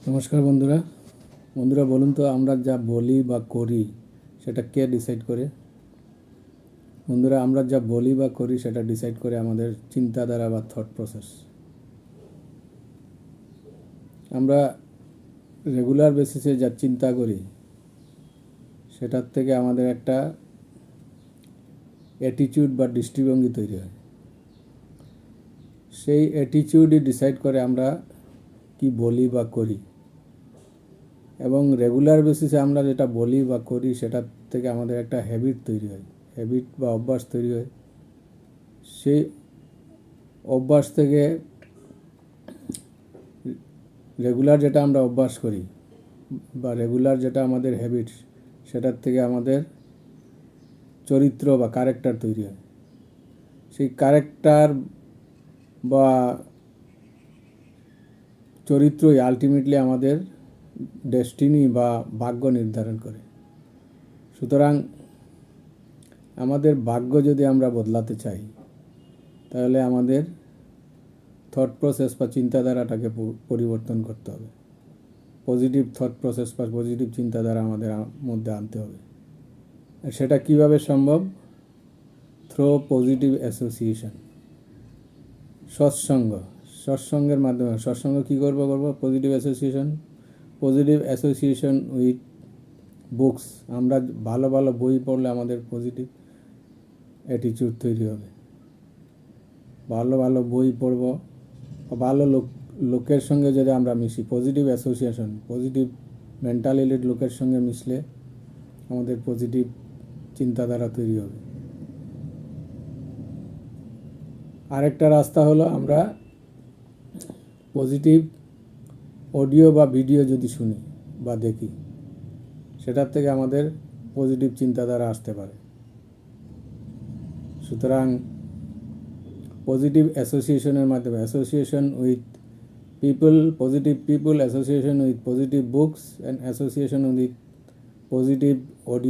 নমস্কার বন্ধুরা। বলুন তো, আমরা যা বলি বা করি সেটা কে ডিসাইড করে? বন্ধুরা, আমরা যা বলি বা করি সেটা ডিসাইড করে আমাদের চিন্তাধারা বা থট প্রসেস। আমরা রেগুলার বেসিসে যা চিন্তা করি সেটার থেকে আমাদের একটা অ্যাটিটিউড বা দৃষ্টিভঙ্গি তৈরি হয়। সেই অ্যাটিটিউডই ডিসাইড করে আমরা কি বলি বা করি, এবং রেগুলার বেসিসে আমরা যেটা বলি বা করি সেটার থেকে আমাদের একটা হ্যাবিট তৈরি হয়, হ্যাবিট বা অভ্যাস তৈরি হয়। সেই অভ্যাস থেকে রেগুলার যেটা আমরা অভ্যাস করি বা রেগুলার যেটা আমাদের হ্যাবিট, সেটার থেকে আমাদের চরিত্র বা ক্যারেক্টার তৈরি হয়। সেই ক্যারেক্টার বা চরিত্রই আলটিমেটলি আমাদের ডেস্টিনি বা ভাগ্য নির্ধারণ করে। সুতরাং আমাদের ভাগ্য যদি আমরা বদলাতে চাই, তাহলে আমাদের থট প্রসেস বা চিন্তাধারাটাকে পরিবর্তন করতে হবে। পজিটিভ থট প্রসেস বা পজিটিভ চিন্তাধারা আমাদের মধ্যে আনতে হবে। আর সেটা কীভাবে সম্ভব? থ্রো পজিটিভ অ্যাসোসিয়েশন, সৎসঙ্গের মাধ্যমে। সৎসঙ্গ কী করবো? Positive association with books. আমরা ভালো ভালো বই পড়লে আমাদের পজিটিভ অ্যাটিটিউড তৈরি হবে। ভালো ভালো বই পড়ব, ভালো লোকের সঙ্গে যদি আমরা মিশি, পজিটিভ অ্যাসোসিয়েশন, পজিটিভ মেন্টালিটির লোকের সঙ্গে মিশলে আমাদের পজিটিভ চিন্তাধারা তৈরি হবে। আরেকটা রাস্তা হলো আমরা পজিটিভ অডিও বা ভিডিও যদি শুনি বা দেখি, সেটার থেকে আমাদের পজিটিভ চিন্তাধারা আসতে পারে। সুতরাং পজিটিভ অ্যাসোসিয়েশনের মাধ্যমে, association with people, positive people, association with positive books, and association with positive audio